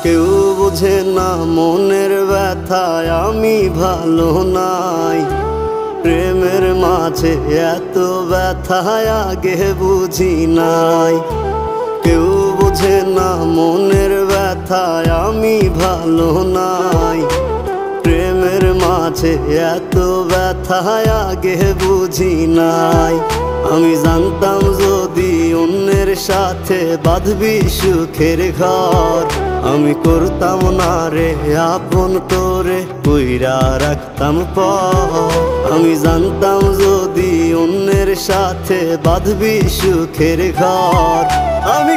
কেউ বোঝে না মনের ব্যথায় আমি ভালো নাই। প্রেমের মাঝে এত ব্যথায় আগে বুঝি নাই। কেউ বোঝে না মনের ব্যথায় আমি ভালো নাই। প্রেমের মাঝে এত ব্যথায় আগে বুঝি নাই। আমি জানতাম যদি অন্যের সাথে বাঁধবি সুখের ঘর, আমি করতাম না রে আপন তোরে কইরা রাখতাম পর। আমি জানতাম যদি অন্যের সাথে বাঁধবি সুখের ঘর, আমি